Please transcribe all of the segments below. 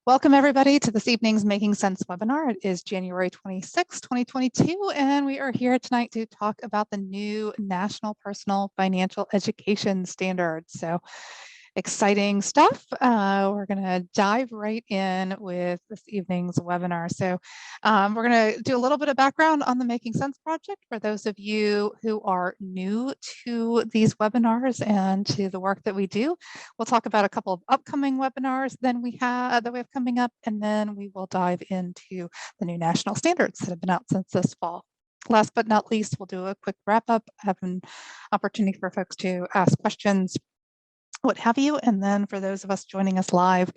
Welcome everybody to this evening's Making Sense webinar. It is January 26, 2022, and we are here tonight to talk about the new National Personal Financial Education Standards. So exciting stuff. We're going to dive right in with this evening's webinar. So we're going to do a little bit of background on the Making Sense project for those of you who are new to these webinars and to the work that we do. We'll talk about a couple of upcoming webinars that we have coming up, and then we will dive into the new national standards that have been out since this fall. Last but not least, we'll do a quick wrap up, have an opportunity for folks to ask questions, what have you. And then for those of us joining us live,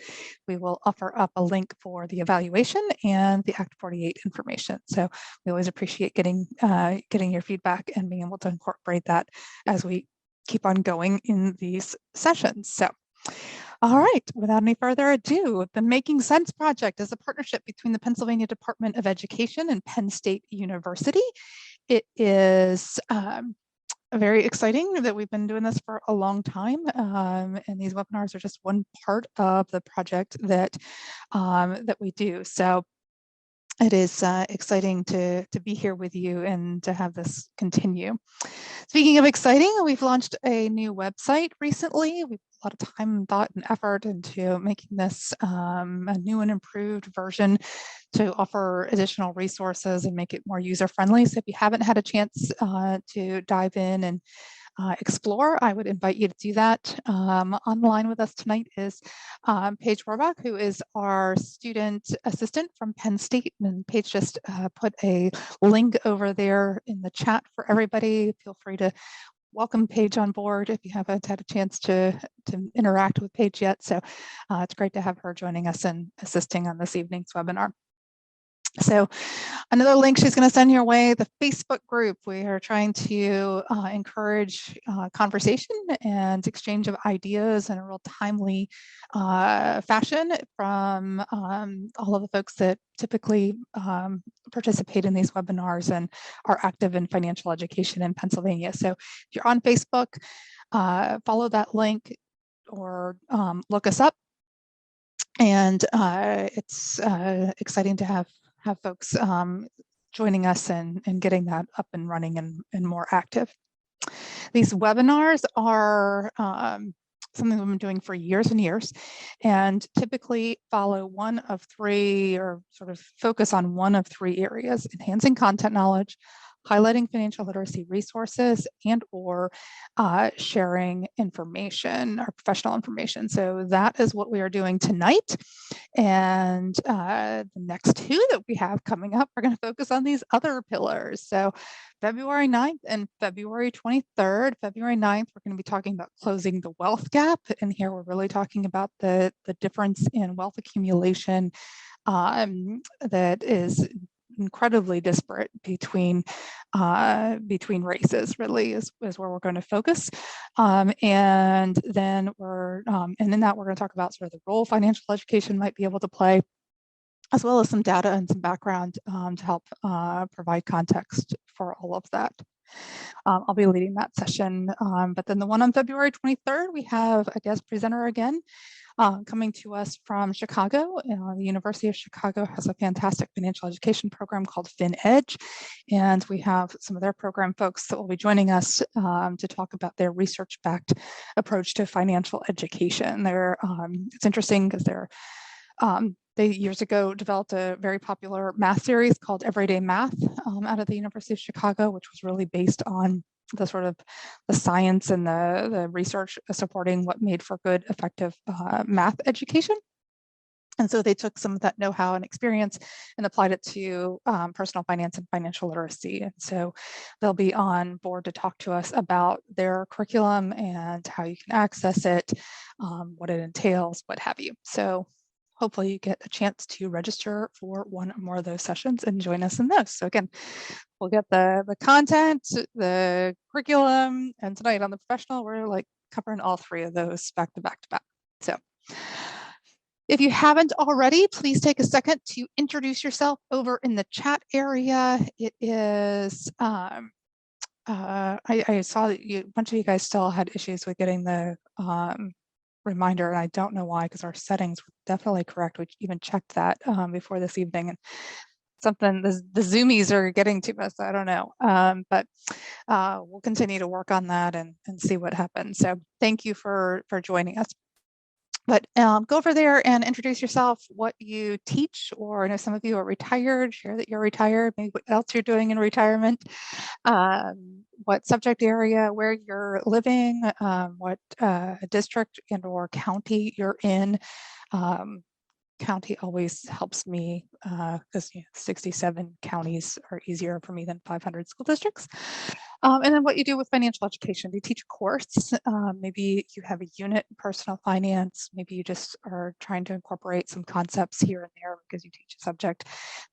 we will offer up a link for the evaluation and the Act 48 information. So we always appreciate getting your feedback and being able to incorporate that as we keep on going in these sessions. So, all right, without any further ado, the Making Sense project is a partnership between the Pennsylvania Department of Education and Penn State University. It is very exciting that we've been doing this for a long time, and these webinars are just one part of the project that that we do. So it is exciting to be here with you and to have this continue. Speaking of exciting, we've launched a new website recently. We've put a lot of time, thought, and effort into making this a new and improved version to offer additional resources and make it more user-friendly. So if you haven't had a chance to dive in and explore, I would invite you to do that. Online with us tonight is Paige Rohrbach, who is our student assistant from Penn State. And Paige just put a link over there in the chat for everybody. Feel free to welcome Paige on board if you haven't had a chance to interact with Paige yet. So it's great to have her joining us and assisting on this evening's webinar. So another link she's going to send your way, the Facebook group. We are trying to encourage conversation and exchange of ideas in a real timely fashion from all of the folks that typically participate in these webinars and are active in financial education in Pennsylvania. So if you're on Facebook, follow that link or look us up. And it's exciting to have folks joining us and getting that up and running and more active. These webinars are something we've been doing for years and years, and typically follow one of three, or sort of focus on one of three areas: enhancing content knowledge, highlighting financial literacy resources, and or sharing information or professional information. So that is what we are doing tonight. And the next two that we have coming up are going to focus on these other pillars. So February 9th and February 23rd. February 9th, we're going to be talking about closing the wealth gap. And here we're really talking about the difference in wealth accumulation that is incredibly disparate between races, really is where we're going to focus. And then we're in that we're going to talk about sort of the role financial education might be able to play, as well as some data and some background to help provide context for all of that. I'll be leading that session, but then the one on February 23rd, we have a guest presenter again, coming to us from Chicago. The University of Chicago has a fantastic financial education program called FinEdge, and we have some of their program folks that will be joining us to talk about their research-backed approach to financial education. It's interesting because they years ago developed a very popular math series called Everyday Math out of the University of Chicago, which was really based on the sort of the science and the research supporting what made for good, effective math education. And so they took some of that know-how and experience and applied it to personal finance and financial literacy. And so they'll be on board to talk to us about their curriculum and how you can access it, what it entails, what have you. So hopefully you get a chance to register for one or more of those sessions and join us in those. So again, we'll get the content, the curriculum, and tonight on the professional, we're like covering all three of those back to back to back. So if you haven't already, please take a second to introduce yourself over in the chat area. It is, I saw that a bunch of you guys still had issues with getting the reminder, and I don't know why, because our settings were definitely correct. We even checked that before this evening, and something the zoomies are getting to us. I don't know, but we'll continue to work on that and see what happens. So thank you for joining us. But go over there and introduce yourself, what you teach, or I know some of you are retired, share that you're retired, maybe what else you're doing in retirement, what subject area, where you're living, what district and or county you're in. County always helps me because 67 counties are easier for me than 500 school districts. And then what you do with financial education. Do you teach a course? Maybe you have a unit in personal finance. Maybe you just are trying to incorporate some concepts here and there because you teach a subject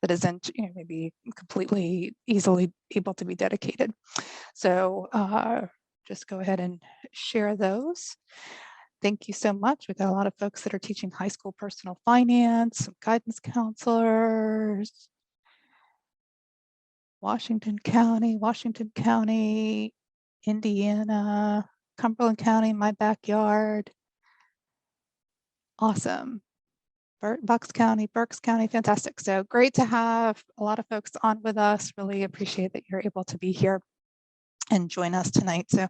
that isn't, maybe completely easily able to be dedicated. So just go ahead and share those. Thank you so much. We've got a lot of folks that are teaching high school personal finance, some guidance counselors, Washington County, Indiana, Cumberland County, my backyard. Awesome. Bucks County, Berks County, fantastic. So great to have a lot of folks on with us. Really appreciate that you're able to be here and join us tonight. So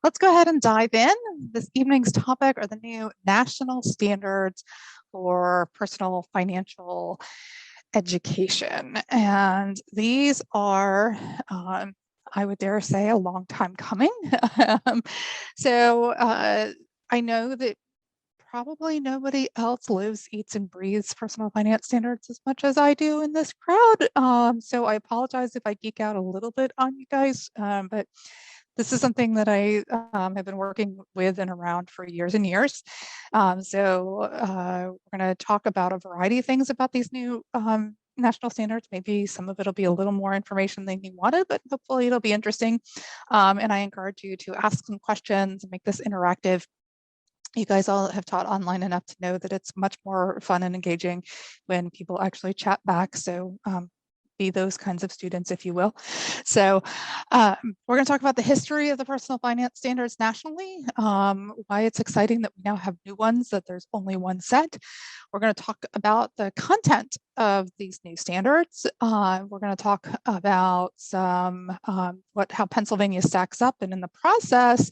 let's go ahead and dive in. This evening's topic are the new national standards for personal financial education. And these are, I would dare say, a long time coming. So I know that probably nobody else lives, eats, and breathes personal finance standards as much as I do in this crowd. So I apologize if I geek out a little bit on you guys, but this is something that I have been working with and around for years and years. So we're going to talk about a variety of things about these new national standards. Maybe some of it'll be a little more information than you wanted, but hopefully it'll be interesting. And I encourage you to ask some questions and make this interactive. You guys all have taught online enough to know that it's much more fun and engaging when people actually chat back. So be those kinds of students, if you will. So we're going to talk about the history of the personal finance standards nationally, why it's exciting that we now have new ones, that there's only one set. We're going to talk about the content of these new standards. We're going to talk about some how Pennsylvania stacks up, and in the process,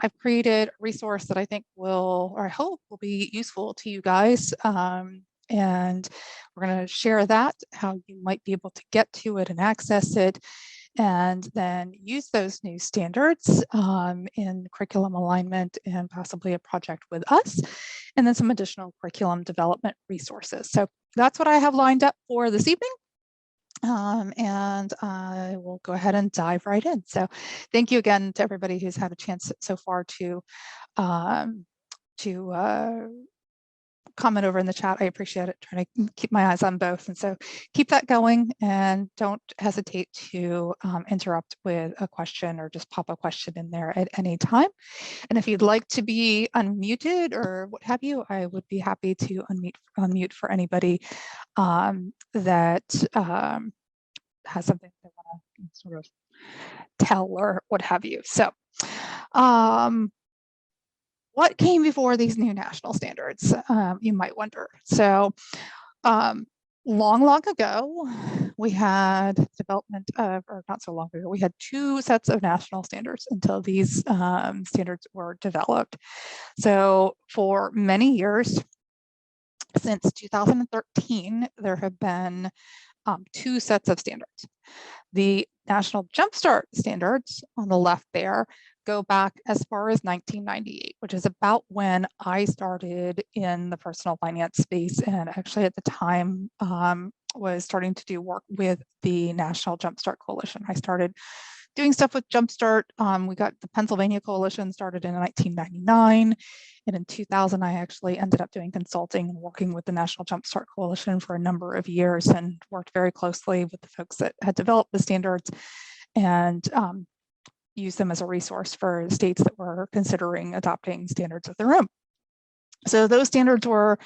I've created a resource that I think will, or I hope will be useful to you guys. And we're going to share that, how you might be able to get to it and access it, and then use those new standards in curriculum alignment and possibly a project with us, and then some additional curriculum development resources. So that's what I have lined up for this evening. And I will go ahead and dive right in. So thank you again to everybody who's had a chance so far to comment over in the chat. I appreciate it, trying to keep my eyes on both. And so keep that going, and don't hesitate to interrupt with a question or just pop a question in there at any time. And if you'd like to be unmuted or what have you, I would be happy to unmute for anybody that has something they want to sort of tell or what have you. So what came before these new national standards, you might wonder. So long ago, we had development of, or not so long ago, we had two sets of national standards until these standards were developed. So for many years, since 2013, there have been two sets of standards. The National Jumpstart standards on the left there go back as far as 1998, which is about when I started in the personal finance space, and actually at the time was starting to do work with the National Jumpstart Coalition. I started doing stuff with Jumpstart. We got the Pennsylvania Coalition started in 1999. And in 2000, I actually ended up doing consulting and working with the National Jumpstart Coalition for a number of years, and worked very closely with the folks that had developed the standards, and used them as a resource for states that were considering adopting standards of their own. So those standards were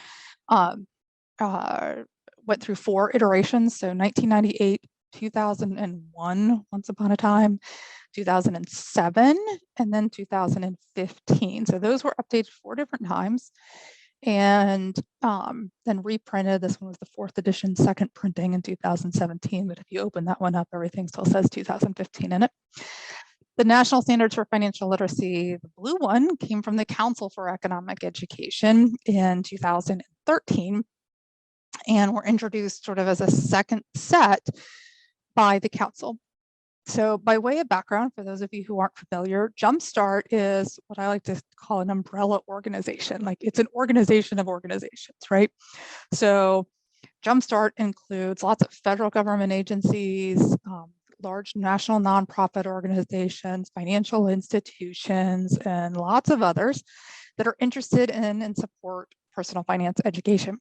went through 4 iterations. So 1998, 2001, once upon a time, 2007, and then 2015. So those were updated 4 different times, and then reprinted. This one was the 4th edition, second printing in 2017, but if you open that one up, everything still says 2015 in it. The National Standards for Financial Literacy, the blue one, came from the Council for Economic Education in 2013, and were introduced sort of as a second set by the Council. So by way of background, for those of you who aren't familiar, Jumpstart is what I like to call an umbrella organization. Like, it's an organization of organizations, right? So Jumpstart includes lots of federal government agencies, large national nonprofit organizations, financial institutions, and lots of others that are interested in and support personal finance education.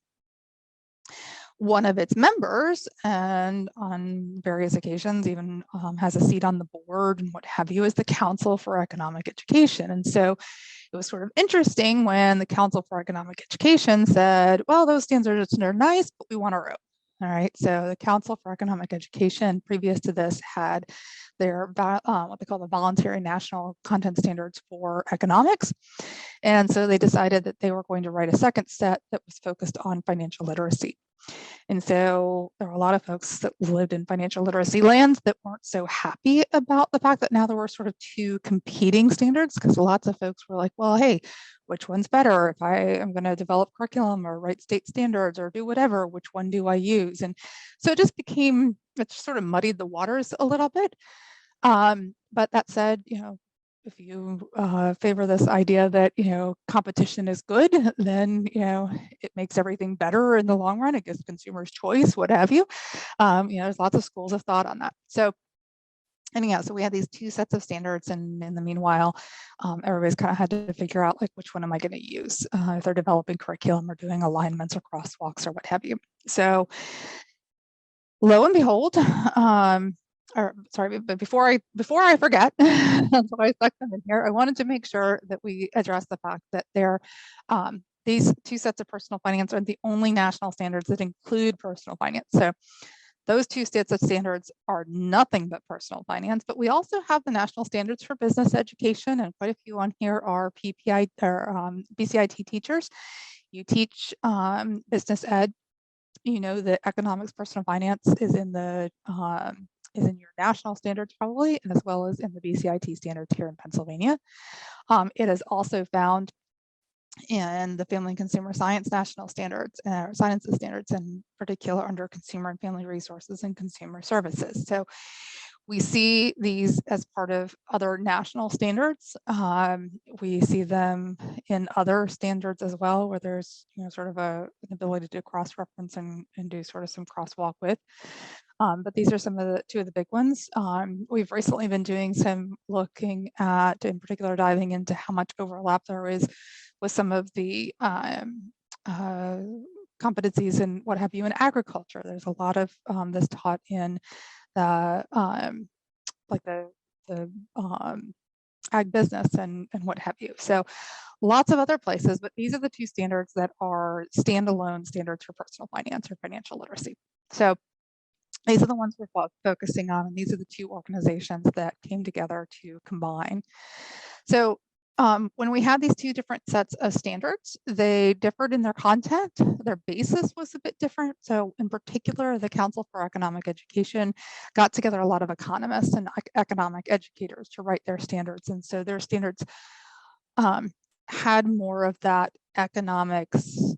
One of its members, and on various occasions even has a seat on the board and what have you, is the Council for Economic Education. And so it was sort of interesting when the Council for Economic Education said, well, those standards are nice, but we want our own. All right, so the Council for Economic Education, previous to this, had their what they call the Voluntary National Content Standards for Economics. And so they decided that they were going to write a second set that was focused on financial literacy. And so there were a lot of folks that lived in financial literacy lands that weren't so happy about the fact that now there were sort of 2 competing standards, because lots of folks were like, well, hey, which one's better? If I am going to develop curriculum or write state standards or do whatever, which one do I use? And so it just sort of muddied the waters a little bit. But that said, if you favor this idea that, competition is good, then, it makes everything better in the long run. It gives consumers choice, what have you. There's lots of schools of thought on that. So anyhow, so we had these 2 sets of standards, and in the meanwhile, everybody's kind of had to figure out, like, which one am I going to use if they're developing curriculum or doing alignments or crosswalks or what have you. So lo and behold, but before I forget, that's why I stuck them in here. I wanted to make sure that we address the fact that these 2 sets of personal finance are the only national standards that include personal finance. So those 2 sets of standards are nothing but personal finance, but we also have the national standards for business education, and quite a few on here are PPI or BCIT teachers. You teach business ed, that economics personal finance is in your national standards probably, and as well as in the BCIT standards here in Pennsylvania. It is also found in the Family and Consumer Science National Standards, Sciences Standards, in particular under Consumer and Family Resources and Consumer Services. So we see these as part of other national standards. We see them in other standards as well, where there's sort of an ability to cross-reference and do sort of some crosswalk with. But these are some of the 2 of the big ones. We've recently been doing some looking at, in particular, diving into how much overlap there is with some of the competencies and what have you in agriculture. There's a lot of this taught in the ag business and what have you. So lots of other places, but these are the 2 standards that are standalone standards for personal finance or financial literacy. So these are the ones we're focusing on, and these are the 2 organizations that came together to combine. So when we had these 2 different sets of standards, they differed in their content. Their basis was a bit different. So in particular, the Council for Economic Education got together a lot of economists and economic educators to write their standards. And so their standards had more of that economics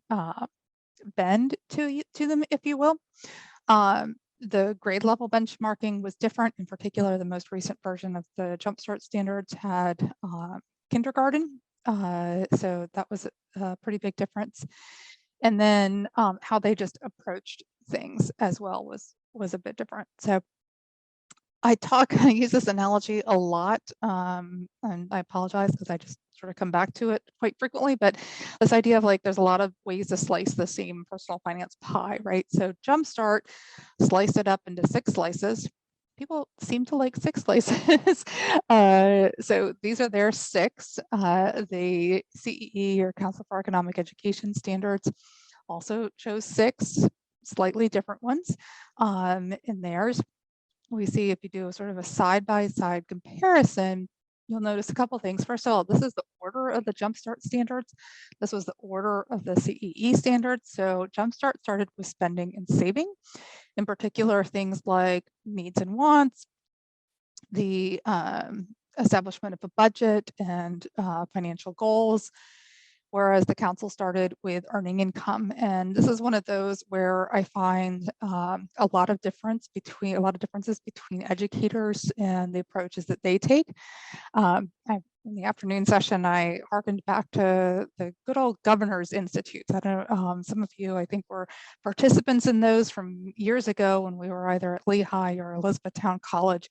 bend to them, if you will. The grade level benchmarking was different. In particular, the most recent version of the Jumpstart standards had kindergarten. So that was a pretty big difference. And then how they just approached things as well was a bit different. So I use this analogy a lot, and I apologize because I just sort of come back to it quite frequently, but this idea of, like, there's a lot of ways to slice the same personal finance pie, right? So Jumpstart sliced it up into 6 slices. People seem to like 6 slices. So these are their 6. The CEE, or Council for Economic Education standards, also chose 6 slightly different ones in theirs. we see if you do a sort of a side-by-side comparison, you'll notice a couple things. First of all, this is the order of the Jumpstart standards. This was the order of the CEE standards. So Jumpstart started with spending and saving, in particular things like needs and wants, the establishment of a budget and financial goals, whereas the council started with earning income. And this is one of those where I find a lot of differences between educators and the approaches that they take. In the afternoon session, I hearkened back to the good old Governors Institutes. I don't know, some of you, I think, were participants in those from years ago when we were either at Lehigh or Elizabethtown College,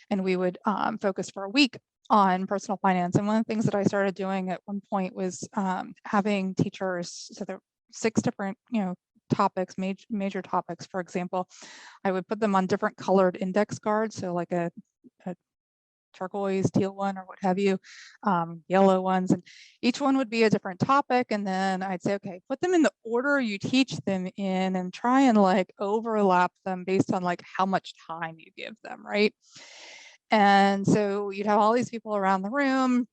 and we would focus for a week on personal finance. And one of the things that I started doing at one point was having teachers, so there were 6 different, topics, major topics. For example, I would put them on different colored index cards, so like a turquoise, teal one, or what have you, yellow ones, and each one would be a different topic. And then I'd say, okay, put them in the order you teach them in and try and like overlap them based on like how much time you give them, right? And so you'd have all these people around the room,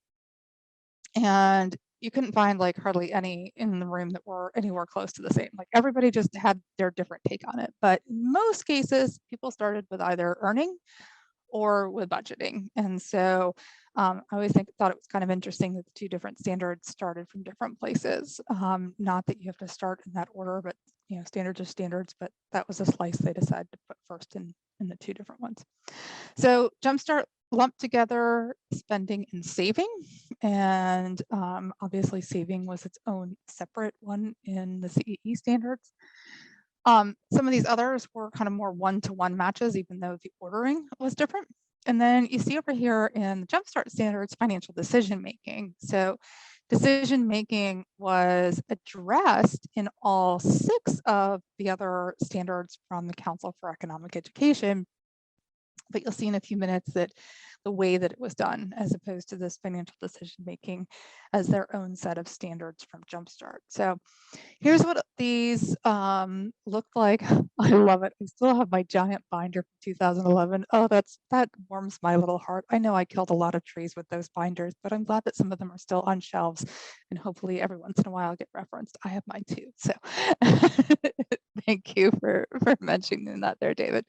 and you couldn't find like hardly any in the room that were anywhere close to the same. Like everybody just had their different take on it. But in most cases, people started with either earning or with budgeting. And so I always thought it was kind of interesting that the 2 different standards started from different places. Not that you have to start in that order, but standards are standards, but that was a slice they decided to put first in the 2 different ones. So Jumpstart lumped together spending and saving, and obviously saving was its own separate one in the CEE standards. Some of these others were kind of more one-to-one matches, even though the ordering was different. And then you see over here in the Jumpstart standards, financial decision-making. So decision-making was addressed in all 6 of the other standards from the Council for Economic Education. But you'll see in a few minutes that the way that it was done, as opposed to this financial decision-making as their own set of standards from Jumpstart. So here's what these look like. I love it. I still have my giant binder from 2011. Oh, that warms my little heart. I know I killed a lot of trees with those binders, but I'm glad that some of them are still on shelves, and hopefully every once in a while I'll get referenced. I have mine too. So thank you for mentioning that there, David.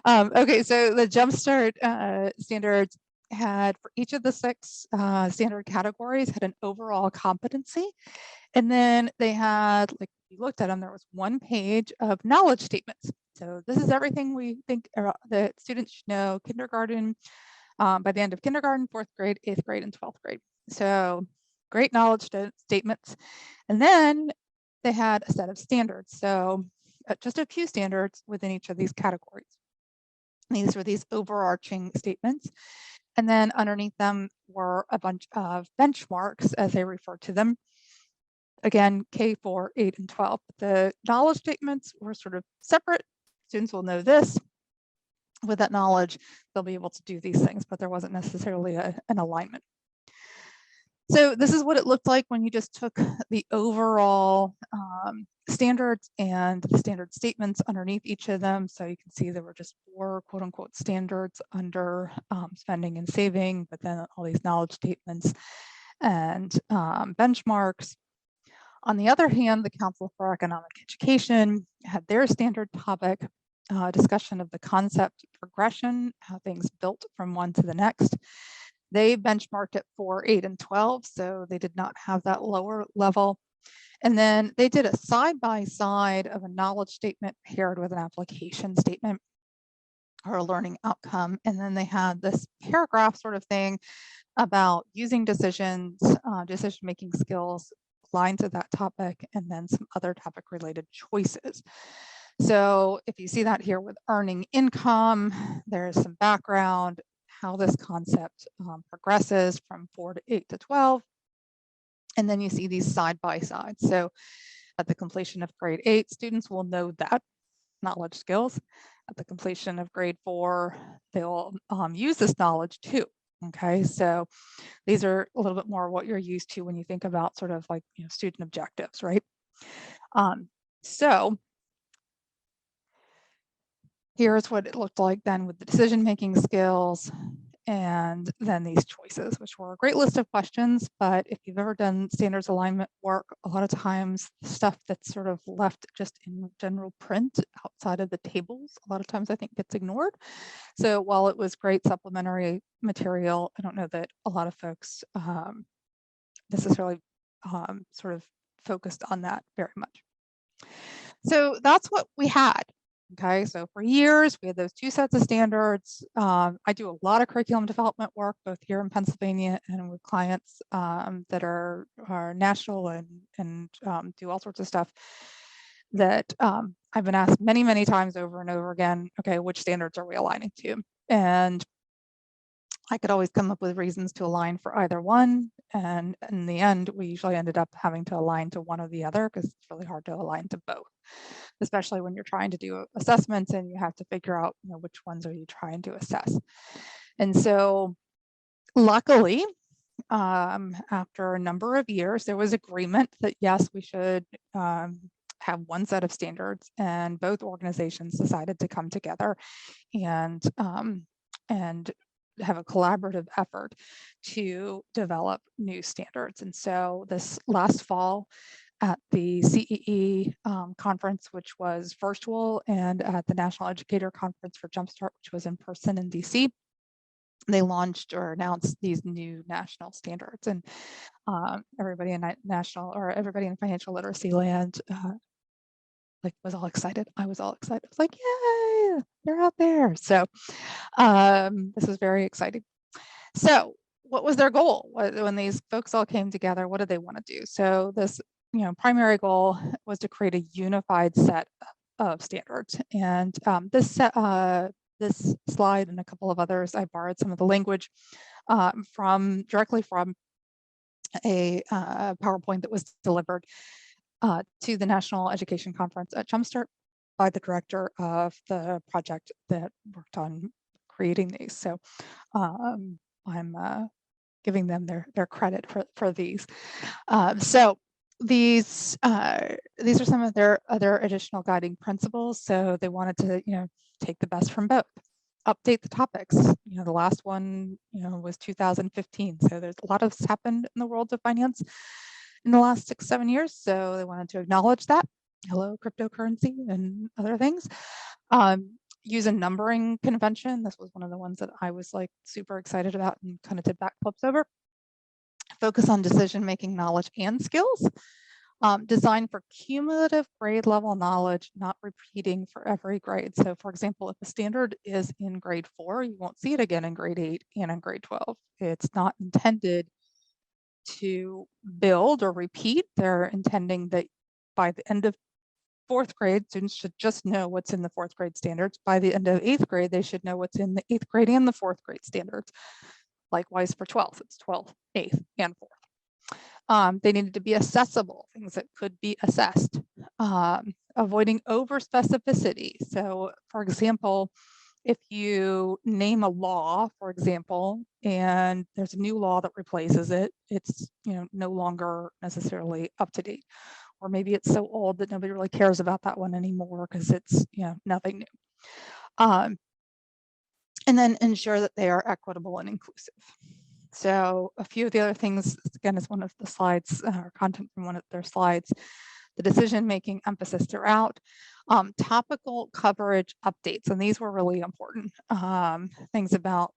Okay, so the Jumpstart standards had, for each of the 6 standard categories, had an overall competency. And then they had, like, if you looked at them, there was 1 page of knowledge statements. So this is everything we think that students should know kindergarten, by the end of kindergarten, 4th grade, 8th grade, and 12th grade. So great knowledge statements. And then they had a set of standards. So just a few standards within each of these categories. These were these overarching statements. And then underneath them were a bunch of benchmarks, as they refer to them. Again, K4, 8, and 12. But the knowledge statements were sort of separate. Students will know this. With that knowledge, they'll be able to do these things, but there wasn't necessarily an alignment. So this is what it looked like when you just took the overall standards and the standard statements underneath each of them. So you can see there were just 4 quote unquote standards under spending and saving, but then all these knowledge statements and benchmarks. On the other hand, the Council for Economic Education had their standard topic, discussion of the concept progression, how things built from one to the next. They benchmarked at 4, 8, and 12, so they did not have that lower level. And then they did a side-by-side of a knowledge statement paired with an application statement or a learning outcome. And then they had this paragraph sort of thing about using decisions, decision-making skills aligned to that topic, and then some other topic-related choices. So if you see that here with earning income, there's some background, how this concept progresses from 4 to 8 to 12. And then you see these side by side. So at the completion of grade 8, students will know that knowledge skills. At the completion of grade 4, they'll use this knowledge too. Okay, so these are a little bit more what you're used to when you think about sort of like, student objectives, right? So here's what it looked like then with the decision-making skills, and then these choices, which were a great list of questions. But if you've ever done standards alignment work, a lot of times the stuff that's sort of left just in general print outside of the tables, a lot of times I think gets ignored. So while it was great supplementary material, I don't know that a lot of folks necessarily sort of focused on that very much. So that's what we had. Okay, so for years, we had those two sets of standards. I do a lot of curriculum development work, both here in Pennsylvania and with clients that are national and do all sorts of stuff that I've been asked many, many times over and over again, okay, which standards are we aligning to? And I could always come up with reasons to align for either one. And in the end, we usually ended up having to align to one or the other because it's really hard to align to both, especially when you're trying to do assessments and you have to figure out, you know, which ones are you trying to assess. And so luckily, after a number of years, there was agreement that yes, we should have one set of standards, and both organizations decided to come together and have a collaborative effort to develop new standards. And so this last fall at the CEE conference, which was virtual, and at the National Educator Conference for Jumpstart, which was in person in DC, they launched or announced these new national standards. And everybody in everybody in financial literacy land was all excited. I was all excited. I was like, yay, they're out there. So this was very exciting. So what was their goal when these folks all came together? What did they want to do? So this, primary goal was to create a unified set of standards. And this slide and a couple of others, I borrowed some of the language directly from a PowerPoint that was delivered to the National Education Conference at Jumpstart by the director of the project that worked on creating these. So I'm giving them their credit for these. So these are some of their other additional guiding principles. So they wanted to, take the best from both. Update the topics. The last one, was 2015. So there's a lot has happened in the world of finance in the last 6-7 years. So they wanted to acknowledge that. Hello, cryptocurrency and other things. Use a numbering convention. This was one of the ones that I was super excited about and kind of did backflips over. Focus on decision-making knowledge and skills. Design for cumulative grade level knowledge, not repeating for every grade. So for example, if a standard is in grade 4, you won't see it again in grade 8 and in grade 12. It's not intended to build or repeat. They're intending that by the end of 4th grade, students should just know what's in the 4th grade standards. By the end of 8th grade, they should know what's in the 8th grade and the 4th grade standards. Likewise for 12th, it's 12th, 8th, and 4th. They needed to be accessible, things that could be assessed. Avoiding over specificity. So for example, if you name a law, for example, and there's a new law that replaces it, it's no longer necessarily up to date. Or maybe it's so old that nobody really cares about that one anymore because it's nothing new. And then ensure that they are equitable and inclusive. So a few of the other things, again, is one of the slides, or content from one of their slides, the decision-making emphasis throughout, topical coverage updates, and these were really important. Things about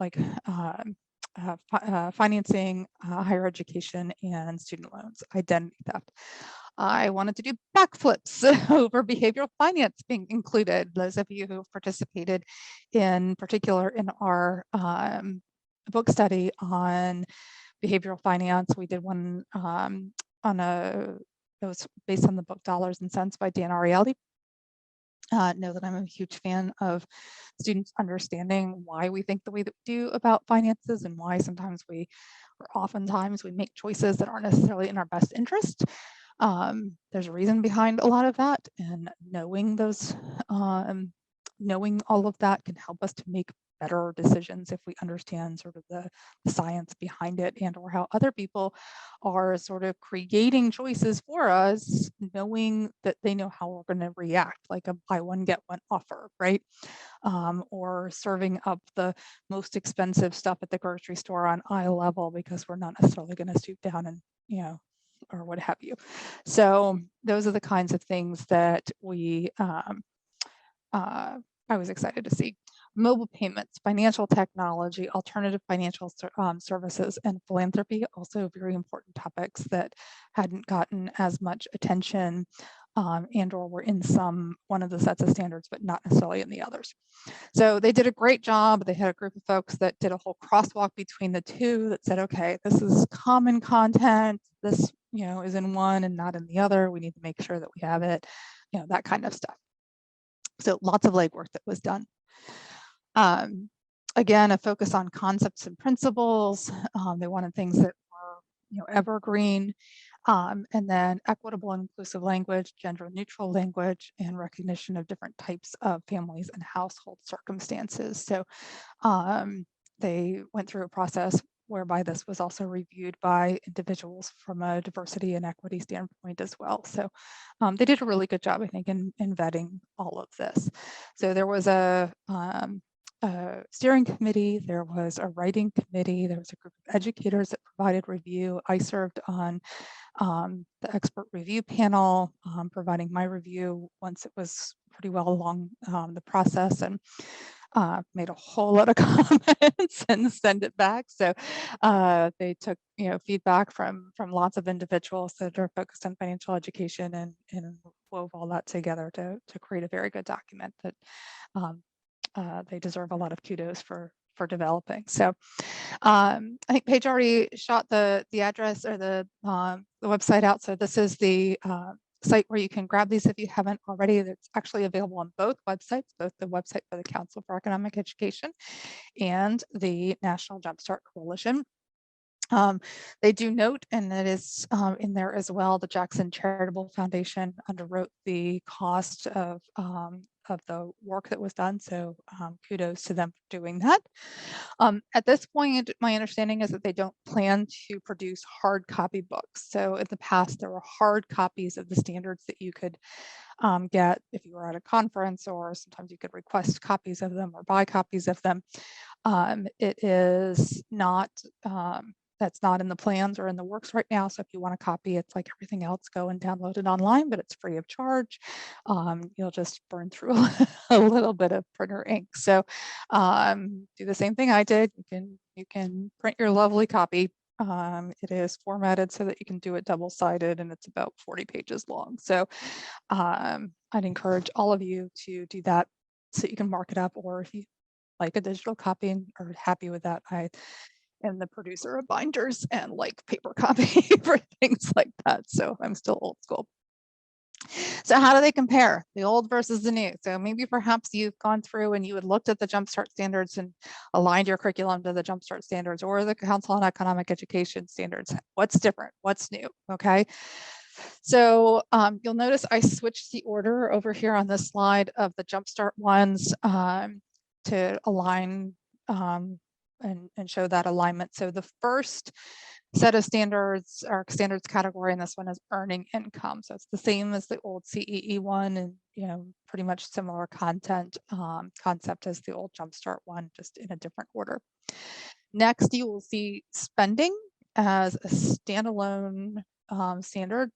financing, higher education, and student loans, identity theft. I wanted to do backflips over behavioral finance being included. Those of you who participated in particular in our book study on behavioral finance, we did one it was based on the book Dollars and Cents by Dan Ariely. Know that I'm a huge fan of students understanding why we think the way that we do about finances and why oftentimes we make choices that aren't necessarily in our best interest. There's a reason behind a lot of that, and knowing all of that can help us to make better decisions if we understand sort of the science behind it, and or how other people are sort of creating choices for us, knowing that they know how we're going to react, like a buy one get one offer, right? Or serving up the most expensive stuff at the grocery store on aisle level because we're not necessarily going to stoop down and, or what have you. So those are the kinds of things that I was excited to see. Mobile payments, financial technology, alternative financial services, and philanthropy, also very important topics that hadn't gotten as much attention and or were in one of the sets of standards, but not necessarily in the others. So they did a great job. They had a group of folks that did a whole crosswalk between the two that said, okay, this is common content. This, is in one and not in the other. We need to make sure that we have it, that kind of stuff. So lots of legwork that was done. Again, a focus on concepts and principles. They wanted things that were, evergreen, and then equitable and inclusive language, gender neutral language, and recognition of different types of families and household circumstances. So they went through a process whereby this was also reviewed by individuals from a diversity and equity standpoint as well. So they did a really good job, I think, in vetting all of this. So there was a steering committee, there was a writing committee, there was a group of educators that provided review. I served on the expert review panel, providing my review once it was pretty well along the process, and made a whole lot of comments and send it back. So they took feedback from lots of individuals that are focused on financial education and wove all that together to create a very good document that they deserve a lot of kudos for developing. So I think Paige already shot the address or the website out. So this is the site where you can grab these if you haven't already. It's actually available on both websites, both the website for the Council for Economic Education and the National Jumpstart Coalition. They do note, and it is in there as well, the Jackson Charitable Foundation underwrote the cost of the work that was done. So kudos to them for doing that. At this point, my understanding is that they don't plan to produce hard copy books. So in the past, there were hard copies of the standards that you could get if you were at a conference, or sometimes you could request copies of them or buy copies of them. It is not, that's not in the plans or in the works right now. So if you want a copy, it's like everything else, go and download it online, but it's free of charge. You'll just burn through a little bit of printer ink. So do the same thing I did. You can print your lovely copy. It is formatted so that you can do it double-sided, and it's about 40 pages long. So I'd encourage all of you to do that so you can mark it up, or if you like a digital copy and are happy with that, I am the producer of binders and like paper copy for things like that. So I'm still old school. So how do they compare, the old versus the new? So maybe perhaps you've gone through and you had looked at the Jumpstart standards and aligned your curriculum to the Jumpstart standards or the Council on Economic Education standards. What's different? What's new? Okay. So you'll notice I switched the order over here on this slide of the Jumpstart ones to align and show that alignment. So the first set of standards or standards category in this one is earning income. So it's the same as the old CEE one, and pretty much similar content concept as the old Jumpstart one, just in a different order. Next, you will see spending as a standalone standard.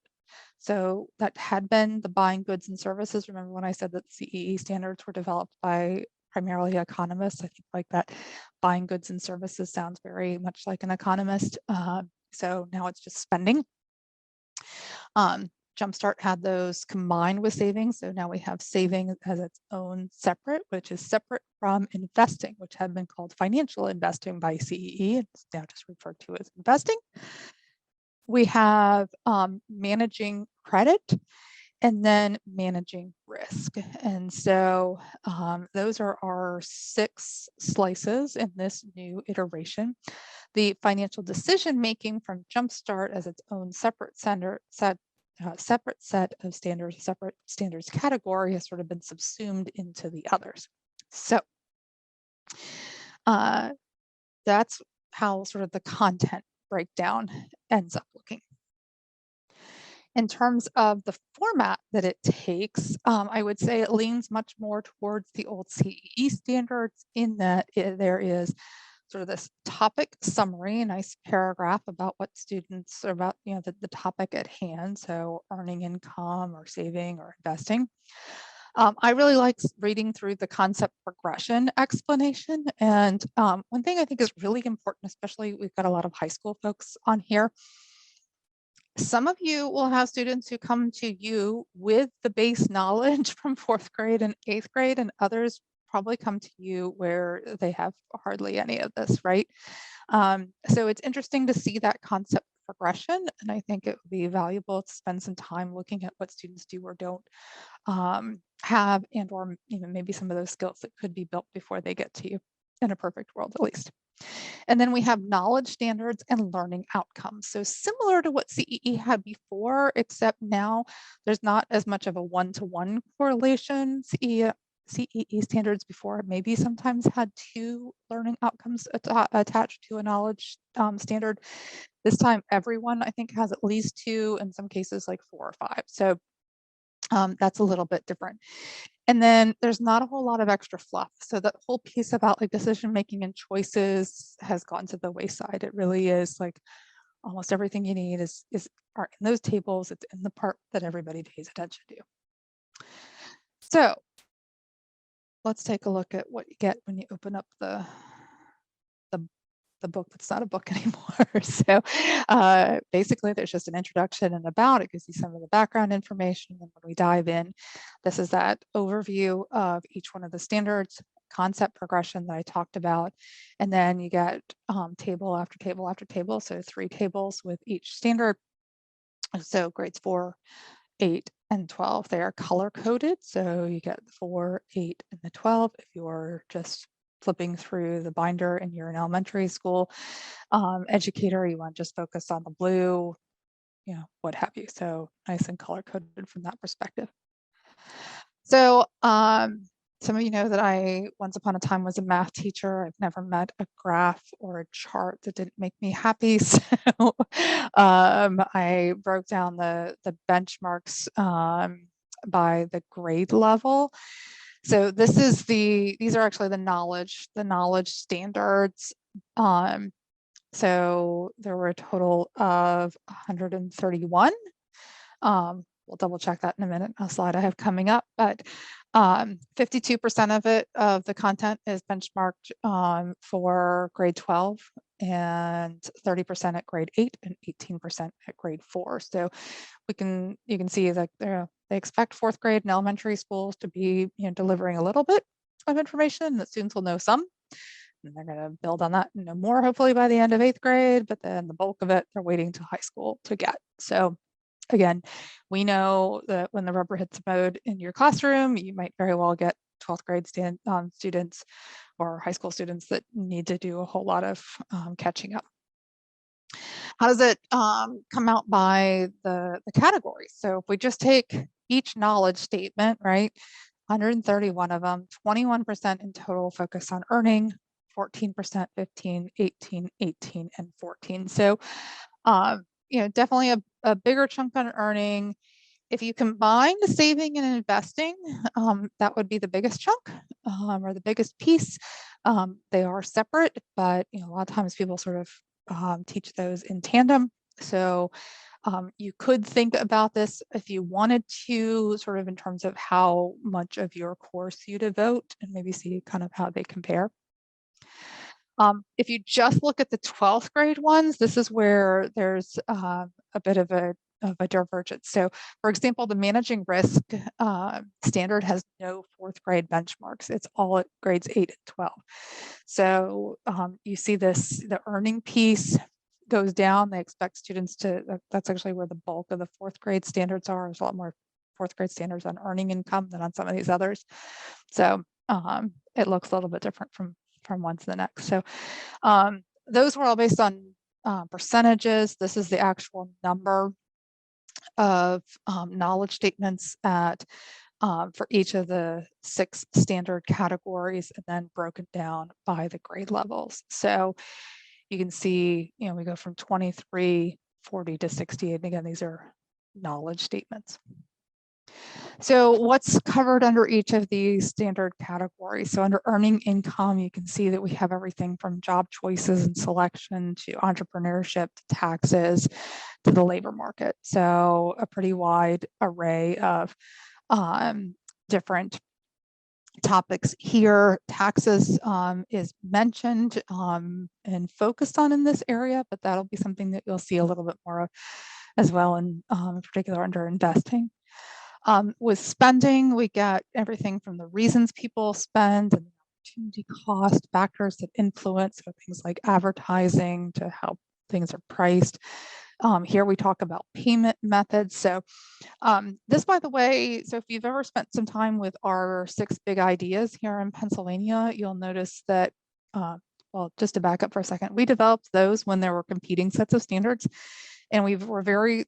So that had been the buying goods and services. Remember when I said that CEE standards were developed by primarily economists? I think like that buying goods and services sounds very much like an economist. So now it's just spending. Jumpstart had those combined with savings. So now we have saving as its own separate, which is separate from investing, which had been called financial investing by CEE. It's now just referred to as investing. We have managing credit and then managing risk. And so those are our 6 slices in this new iteration. The financial decision making from Jumpstart as its own separate set of standards, separate standards category has sort of been subsumed into the others. So That's how sort of the content breakdown ends up looking. In terms of the format that it takes, I would say it leans much more towards the old CEE standards in that there is sort of this topic summary, a nice paragraph about what students are about, the topic at hand. So earning income or saving or investing. I really like reading through the concept progression explanation. And one thing I think is really important, especially we've got a lot of high school folks on here. Some of you will have students who come to you with the base knowledge from 4th grade and 8th grade, and others probably come to you where they have hardly any of this, right? So it's interesting to see that concept progression, and I think it would be valuable to spend some time looking at what students do or don't have, and or maybe some of those skills that could be built before they get to you, in a perfect world at least. And then we have knowledge standards and learning outcomes. So similar to what CEE had before, except now there's not as much of a one-to-one correlation. CEE standards before maybe sometimes had 2 learning outcomes attached to a knowledge standard. This time, everyone, I think, has at least 2, in some cases like 4 or 5. So that's a little bit different. And then there's not a whole lot of extra fluff. So that whole piece about like decision making and choices has gone to the wayside. It really is like almost everything you need are in those tables. It's in the part that everybody pays attention to. So let's take a look at what you get when you open up the book that's not a book anymore. So basically there's just an introduction and about. It gives you some of the background information. And when we dive in, this is that overview of each one of the standards, concept progression that I talked about. And then you get table after table after table. So 3 tables with each standard. So grades 4, 8, and 12, they are color coded. So you get the 4, 8, and the 12 if you're just flipping through the binder and you're in elementary school educator, you want to just focus on the blue, what have you. So nice and color coded from that perspective. So some of you know that I once upon a time was a math teacher. I've never met a graph or a chart that didn't make me happy. So I broke down the benchmarks by the grade level. So these are actually the knowledge standards. So there were a total of 131. We'll double check that in a minute, a slide I have coming up, but 52% of the content is benchmarked for grade 12 and 30% at grade 8 and 18% at grade 4. So you can see that they expect 4th grade and elementary schools to be delivering a little bit of information that students will know some. And they're going to build on that and know more hopefully by the end of 8th grade, but then the bulk of it they're waiting to high school to get. So again, we know that when the rubber hits the road in your classroom, you might very well get 12th grade students or high school students that need to do a whole lot of catching up. How does it come out by the categories? So if we just take each knowledge statement, right, 131 of them, 21% in total focus on earning, 14%, 15, 18, 18, and 14. So definitely a bigger chunk on earning. If you combine the saving and investing, that would be the biggest chunk or the biggest piece. They are separate, but a lot of times people sort of teach those in tandem. So you could think about this if you wanted to, sort of in terms of how much of your course you devote, and maybe see kind of how they compare. If you just look at the 12th grade ones, this is where there's a bit of a divergence. So for example, the managing risk standard has no 4th grade benchmarks. It's all at grades 8 and 12. So you see the earning piece goes down. They expect students that's actually where the bulk of the 4th grade standards are. There's a lot more 4th grade standards on earning income than on some of these others. So it looks a little bit different from one to the next. So those were all based on percentages. This is the actual number of knowledge statements at for each of the 6 standard categories, and then broken down by the grade levels. So you can see, we go from 23, 40 to 68. And again, these are knowledge statements. So what's covered under each of these standard categories? So under earning income, you can see that we have everything from job choices and selection to entrepreneurship, to taxes, to the labor market. So a pretty wide array of different topics here. Taxes is mentioned and focused on in this area, but that'll be something that you'll see a little bit more of as well, in particular under investing. With spending, we get everything from the reasons people spend and the opportunity cost, factors that influence, so things like advertising to how things are priced. Here we talk about payment methods. So this, by the way, so if you've ever spent some time with our 6 big ideas here in Pennsylvania, you'll notice that, well, just to back up for a second, we developed those when there were competing sets of standards, and we were very,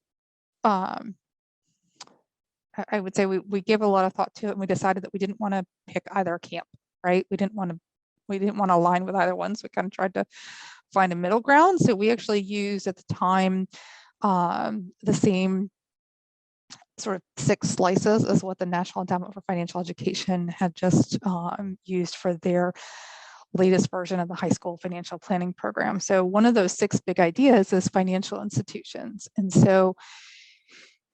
I would say we gave a lot of thought to it, and we decided that we didn't want to pick either camp, right? We didn't want to align with either one, so we kind of tried to find a middle ground. So we actually used at the time the same sort of 6 slices as what the National Endowment for Financial Education had just used for their latest version of the high school financial planning program. So one of those 6 big ideas is financial institutions. And so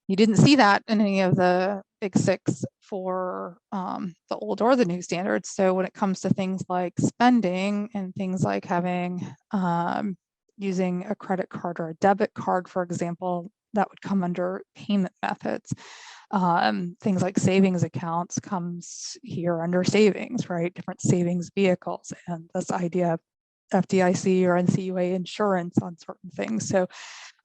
you didn't see that in any of the big 6 for the old or the new standards. So when it comes to things like spending and things like having using a credit card or a debit card, for example, that would come under payment methods. Things like savings accounts comes here under savings, right? Different savings vehicles, and this idea of FDIC or NCUA insurance on certain things. So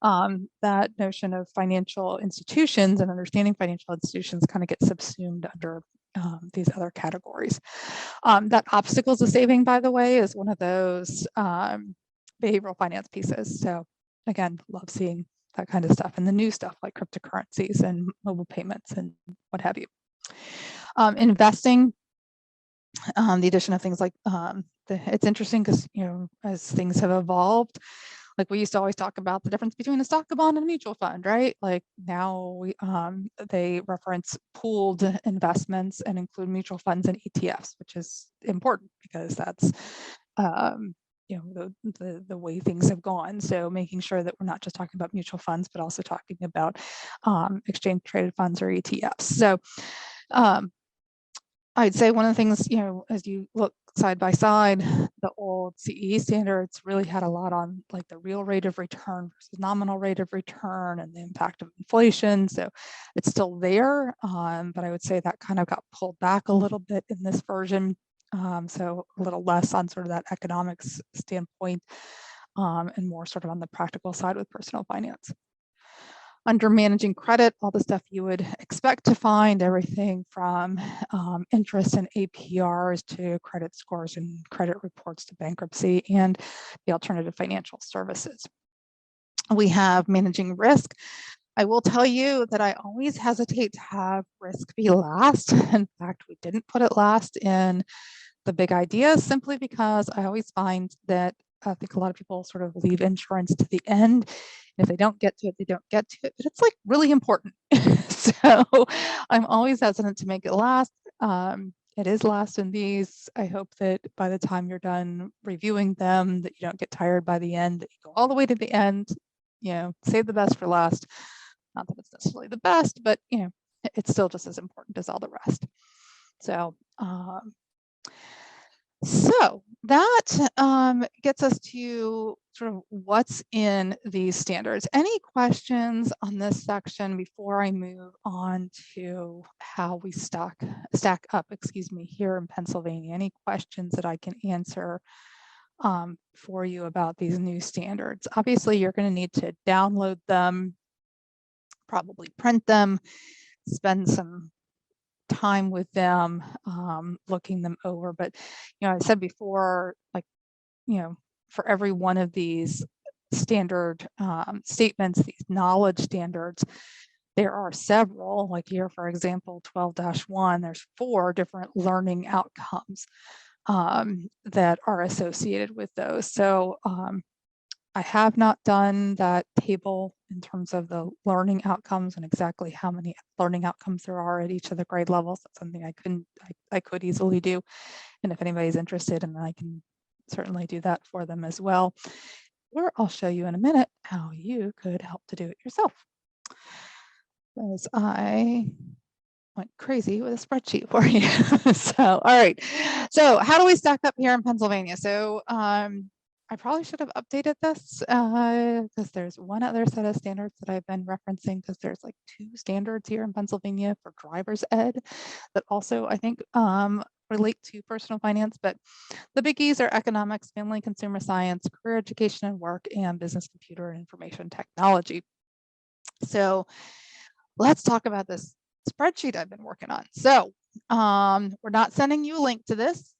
that notion of financial institutions and understanding financial institutions kind of gets subsumed under these other categories. That obstacles to saving, by the way, is one of those behavioral finance pieces. So again, love seeing that kind of stuff, and the new stuff like cryptocurrencies and mobile payments and what have you. Investing, the addition of things like it's interesting because, as things have evolved, like we used to always talk about the difference between a stock, a bond, and a mutual fund, right? Like now they reference pooled investments and include mutual funds and ETFs, which is important because that's the way things have gone. So making sure that we're not just talking about mutual funds, but also talking about exchange traded funds or ETFs. So I'd say one of the things, as you look side by side, the old CE standards really had a lot on like the real rate of return versus nominal rate of return and the impact of inflation. So it's still there, but I would say that kind of got pulled back a little bit in this version. So a little less on sort of that economics standpoint and more sort of on the practical side with personal finance. Under managing credit, all the stuff you would expect to find, everything from interest and APRs to credit scores and credit reports to bankruptcy and the alternative financial services. We have managing risk. I will tell you that I always hesitate to have risk be last. In fact, we didn't put it last in the big ideas simply because I always find that I think a lot of people sort of leave insurance to the end. If they don't get to it, they don't get to it, but it's like really important. So I'm always hesitant to make it last. It is last in these. I hope that by the time you're done reviewing them, that you don't get tired by the end, that you go all the way to the end, save the best for last. Not that it's necessarily the best, but it's still just as important as all the rest. So that gets us to sort of what's in these standards. Any questions on this section before I move on to how we stack up, here in Pennsylvania? Any questions that I can answer for you about these new standards? Obviously, you're going to need to download them, probably print them, spend some time with them, looking them over. But I said before, like for every one of these standard statements, these knowledge standards, there are several, like here, for example, 12-1, there's 4 different learning outcomes that are associated with those. So I have not done that table in terms of the learning outcomes and exactly how many learning outcomes there are at each of the grade levels. That's something I could easily do. And if anybody's interested, and I can certainly do that for them as well. Or I'll show you in a minute how you could help to do it yourself. Because I went crazy with a spreadsheet for you. So, all right. So how do we stack up here in Pennsylvania? So I probably should have updated this because there's one other set of standards that I've been referencing, because there's like 2 standards here in Pennsylvania for driver's ed that also, I think, relate to personal finance. But the biggies are economics, family consumer science, career education and work, and business computer and information technology. So let's talk about this spreadsheet I've been working on. So we're not sending you a link to this.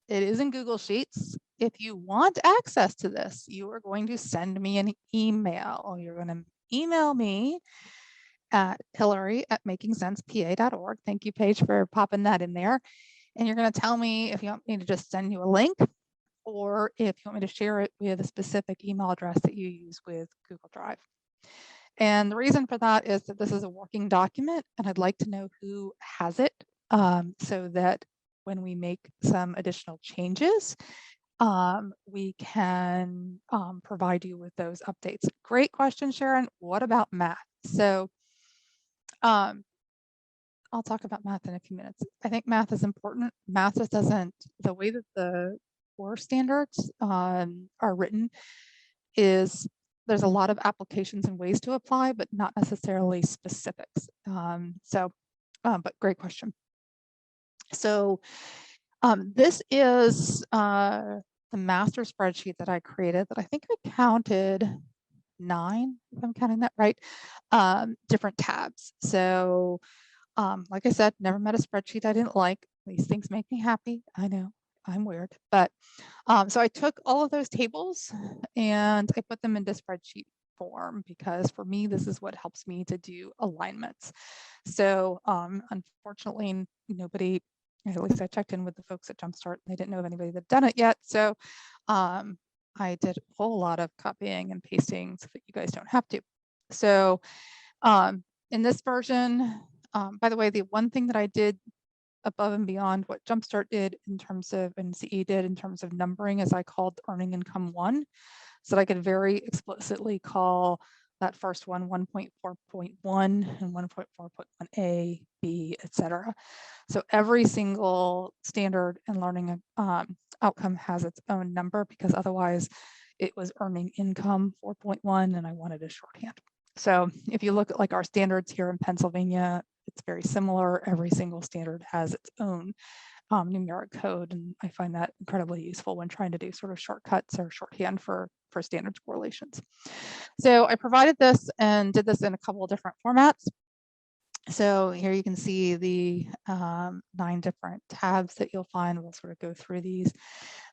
It is in Google Sheets. If you want access to this, you are going to send me an email, or you're going to email me at Hilary@makingsensepa.org. Thank you, Paige, for popping that in there. And you're going to tell me if you want me to just send you a link, or if you want me to share it with a specific email address that you use with Google Drive. And the reason for that is that this is a working document, and I'd like to know who has it, so that when we make some additional changes, we can provide you with those updates. Great question, Sharon. What about math? So I'll talk about math in a few minutes. I think math is important. Math just doesn't, the way that the core standards are written is there's a lot of applications and ways to apply, but not necessarily specifics. But great question. So this is the master spreadsheet that I created that I think I counted 9, if I'm counting that right, different tabs. So like I said, never met a spreadsheet I didn't like. These things make me happy. I know, I'm weird. But so I took all of those tables and I put them into spreadsheet form, because for me, this is what helps me to do alignments. So unfortunately, nobody, at least I checked in with the folks at Jumpstart, they didn't know of anybody that had done it yet. So I did a whole lot of copying and pasting so that you guys don't have to. So in this version, by the way, the one thing that I did above and beyond what Jumpstart did in terms of, and CE did in terms of numbering, is I called earning income 1, so that I could very explicitly call that first one 1.4.1 and 1.4.1a, b, etc. So every single standard and learning outcome has its own number, because otherwise it was earning income 4.1 and I wanted a shorthand. So if you look at like our standards here in Pennsylvania, it's very similar. Every single standard has its own numeric code, and I find that incredibly useful when trying to do sort of shortcuts or shorthand for standards correlations. So I provided this and did this in a couple of different formats. So here you can see the 9 different tabs that you'll find. We'll sort of go through these.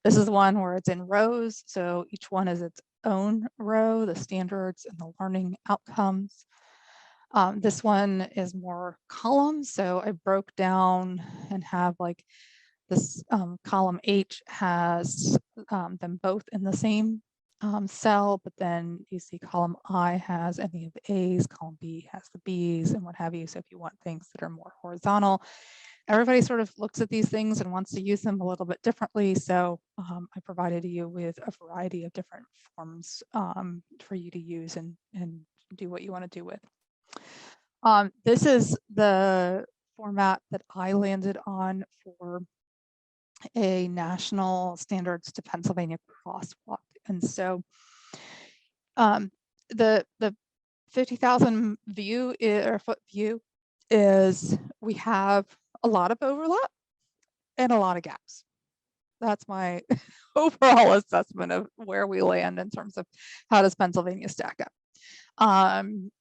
This is one where it's in rows, so each one is its own row, the standards and the learning outcomes. This one is more columns, so I broke down and have like this column H has them both in the same cell, but then you see column I has any of the A's, column B has the B's, and what have you. So if you want things that are more horizontal, everybody sort of looks at these things and wants to use them a little bit differently. So I provided you with a variety of different forms for you to use and do what you want to do with. This is the format that I landed on for a national standards to Pennsylvania crosswalk. And so the 50,000 view or foot view is we have a lot of overlap and a lot of gaps. That's my overall assessment of where we land in terms of how does Pennsylvania stack up.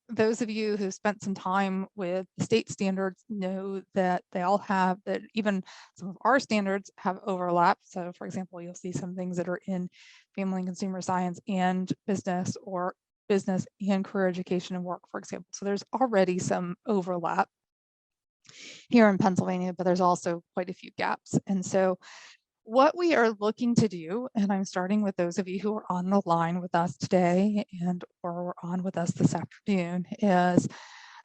Those of you who spent some time with the state standards know that they all have, that even some of our standards have overlap. So for example, you'll see some things that are in family and consumer science and business, or business and career education and work, for example. So there's already some overlap here in Pennsylvania, but there's also quite a few gaps. And so what we are looking to do, and I'm starting with those of you who are on the line with us today and or on with us this afternoon, is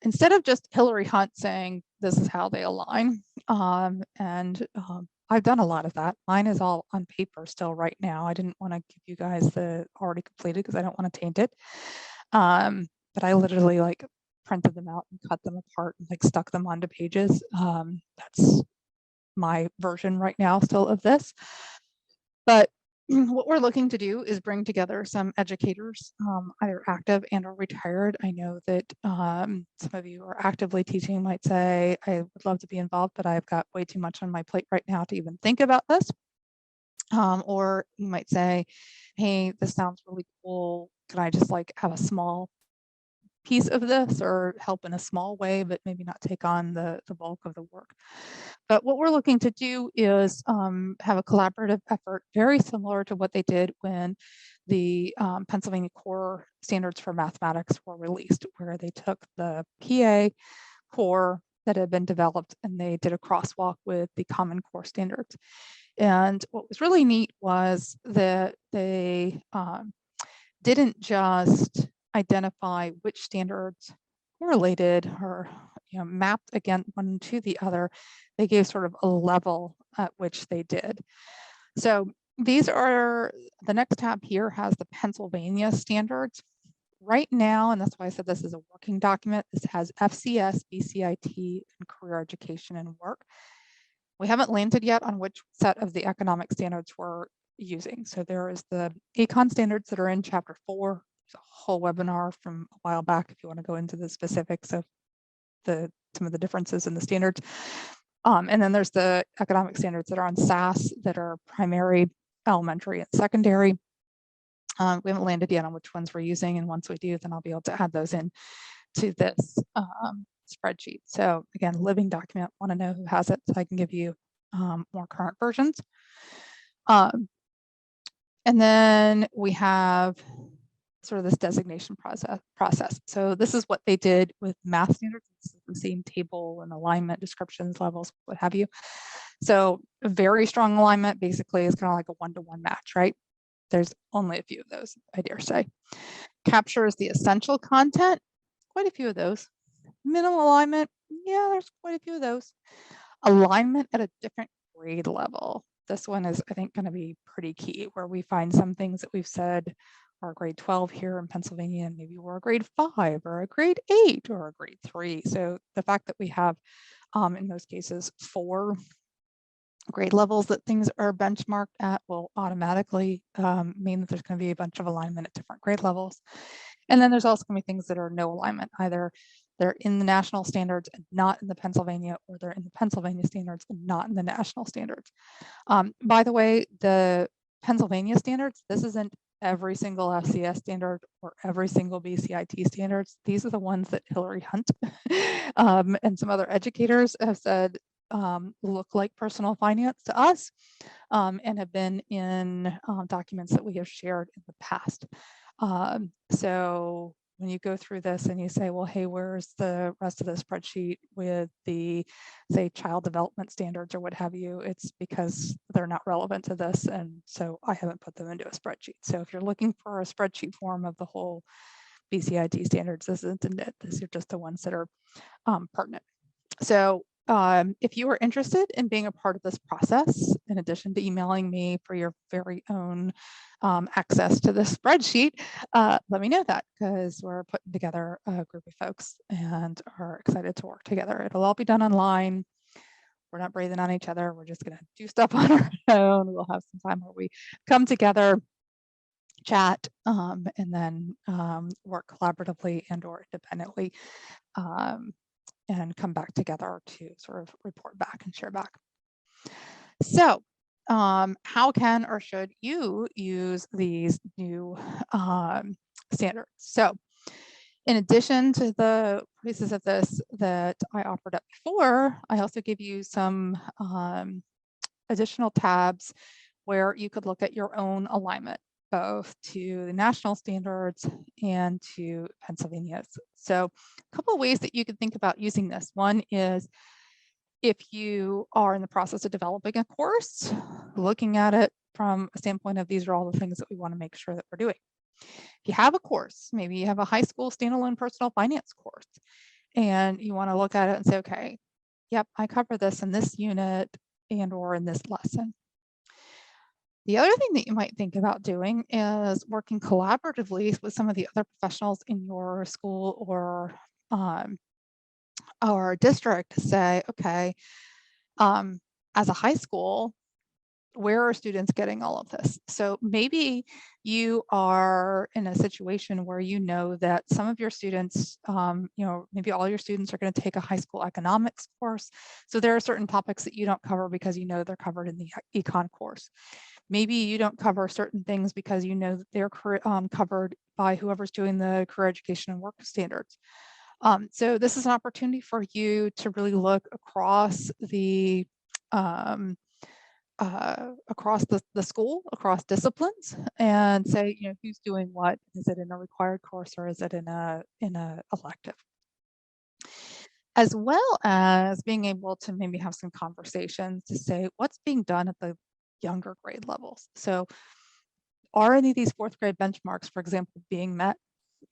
instead of just Hilary Hunt saying this is how they align, I've done a lot of that. Mine is all on paper still right now. I didn't want to give you guys the already completed because I don't want to taint it. But I literally like printed them out and cut them apart and like stuck them onto pages. That's my version right now still of this. But what we're looking to do is bring together some educators, either active and or retired. I know that some of you who are actively teaching might say, I would love to be involved, but I've got way too much on my plate right now to even think about this. Or you might say, hey, this sounds really cool. Can I just like have a small piece of this or help in a small way, but maybe not take on the bulk of the work. But what we're looking to do is have a collaborative effort very similar to what they did when the Pennsylvania core standards for mathematics were released, where they took the PA core that had been developed and they did a crosswalk with the common core standards. And what was really neat was that they didn't just identify which standards correlated or mapped again one to the other. They gave sort of a level at which they did. So these are, the next tab here has the Pennsylvania standards. Right now, and that's why I said this is a working document, this has FCS, BCIT, and career education and work. We haven't landed yet on which set of the economic standards we're using. So there is the econ standards that are in chapter 4. There's a whole webinar from a while back if you want to go into the specifics of some of the differences in the standards. And then there's the economic standards that are on SAS that are primary, elementary, and secondary. We haven't landed yet on which ones we're using, and once we do, then I'll be able to add those in to this spreadsheet. So again, living document, want to know who has it so I can give you more current versions. And then we have sort of this designation process. So this is what they did with math standards. This is the same table and alignment, descriptions, levels, what have you. So a very strong alignment basically is kind of like a one-to-one match, right? There's only a few of those, I dare say. Captures the essential content, quite a few of those. Minimal alignment, yeah, there's quite a few of those. Alignment at a different grade level. This one is, I think, going to be pretty key, where we find some things that we've said are grade 12 here in Pennsylvania, and maybe we're a grade 5 or a grade 8 or a grade 3. So the fact that we have, in most cases, 4 grade levels that things are benchmarked at will automatically mean that there's going to be a bunch of alignment at different grade levels. And then there's also going to be things that are no alignment. Either they're in the national standards and not in the Pennsylvania, or they're in the Pennsylvania standards and not in the national standards. By the way, the Pennsylvania standards, this isn't every single FCS standard or every single BCIT standards. These are the ones that Hilary Hunt and some other educators have said look like personal finance to us and have been in documents that we have shared in the past. So when you go through this and you say, well, hey, where's the rest of the spreadsheet with the, say, child development standards or what have you, it's because they're not relevant to this. And so I haven't put them into a spreadsheet. So if you're looking for a spreadsheet form of the whole BCIT standards, this isn't it. These are just the ones that are pertinent. So if you are interested in being a part of this process, in addition to emailing me for your very own access to this spreadsheet, let me know that, because we're putting together a group of folks and are excited to work together. It'll all be done online. We're not breathing on each other. We're just going to do stuff on our own. We'll have some time where we come together, chat, and then work collaboratively and or independently. And come back together to sort of report back and share back. So how can or should you use these new standards? So in addition to the pieces of this that I offered up before, I also give you some additional tabs where you could look at your own alignment. both to the national standards and to Pennsylvania's. So a couple of ways that you could think about using this. One is if you are in the process of developing a course, looking at it from a standpoint of these are all the things that we want to make sure that we're doing. If you have a course, maybe you have a high school standalone personal finance course, and you want to look at it and say, okay, yep, I cover this in this unit and or in this lesson. The other thing that you might think about doing is working collaboratively with some of the other professionals in your school um, or district to say, okay, as a high school, where are students getting all of this? So maybe you are in a situation where you know that some of your students, maybe all your students are going to take a high school economics course. So there are certain topics that you don't cover because you know they're covered in the econ course. Maybe you don't cover certain things because you know that they're covered by whoever's doing the career education and work standards. So this is an opportunity for you to really look across the school, across disciplines, and say, who's doing what? Is it in a required course or is it in a elective? As well as being able to maybe have some conversations to say what's being done at the younger grade levels. So are any of these fourth grade benchmarks, for example, being met?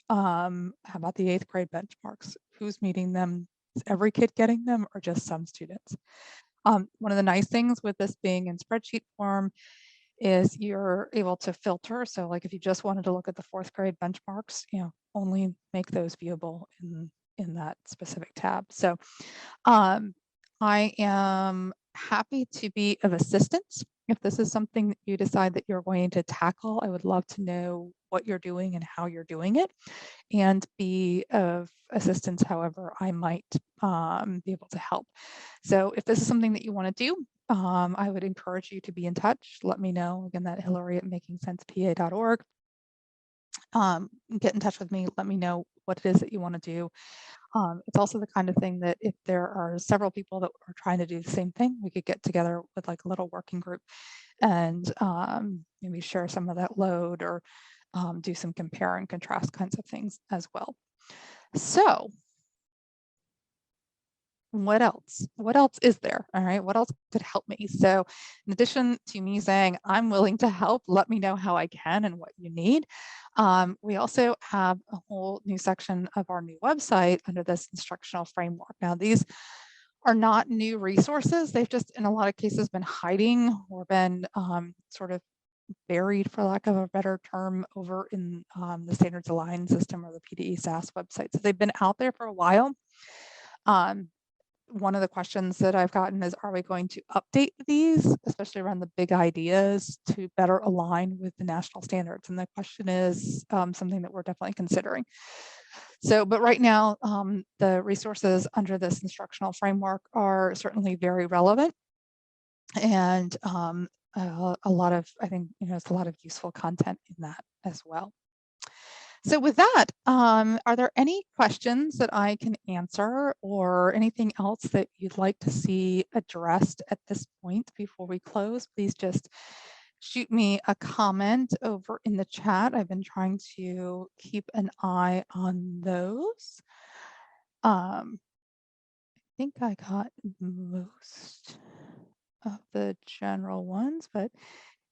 How about the eighth grade benchmarks? Who's meeting them? Is every kid getting them or just some students? One of the nice things with this being in spreadsheet form is you're able to filter. So like if you just wanted to look at the fourth grade benchmarks, only make those viewable in that specific tab. So I am happy to be of assistance. If this is something that you decide that you're going to tackle, I would love to know what you're doing and how you're doing it, and be of assistance however I might be able to help. So if this is something that you want to do, I would encourage you to be in touch. Let me know. Again, that Hilary@makingsensepa.org. Get in touch with me. Let me know what it is that you want to do. It's also the kind of thing that if there are several people that are trying to do the same thing, we could get together with like a little working group and maybe share some of that load or do some compare and contrast kinds of things as well. So what else? What else is there? All right, what else could help me? So in addition to me saying I'm willing to help, let me know how I can and what you need. We also have a whole new section of our new website under this instructional framework. Now these are not new resources. They've just in a lot of cases been hiding or been sort of buried, for lack of a better term, over in the Standards Aligned system or the PDE SAS website. So they've been out there for a while. One of the questions that I've gotten is, are we going to update these, especially around the big ideas, to better align with the national standards? And the question is something that we're definitely considering. So, but right now, the resources under this instructional framework are certainly very relevant. And a lot of, I think, it's a lot of useful content in that as well. So with that, are there any questions that I can answer or anything else that you'd like to see addressed at this point before we close? Please just shoot me a comment over in the chat. I've been trying to keep an eye on those. I think I got most of the general ones, but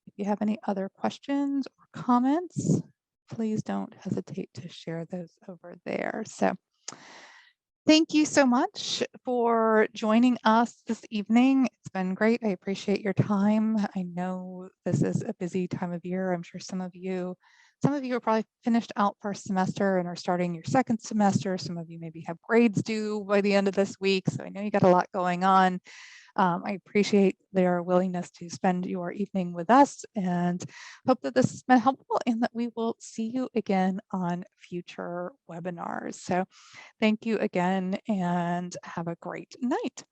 if you have any other questions or comments, please don't hesitate to share those over there. So thank you so much for joining us this evening. It's been great. I appreciate your time. I know this is a busy time of year. I'm sure some of you are probably finished out first semester and are starting your second semester. Some of you maybe have grades due by the end of this week. So I know you got a lot going on. I appreciate their willingness to spend your evening with us and hope that this has been helpful and that we will see you again on future webinars. So thank you again and have a great night.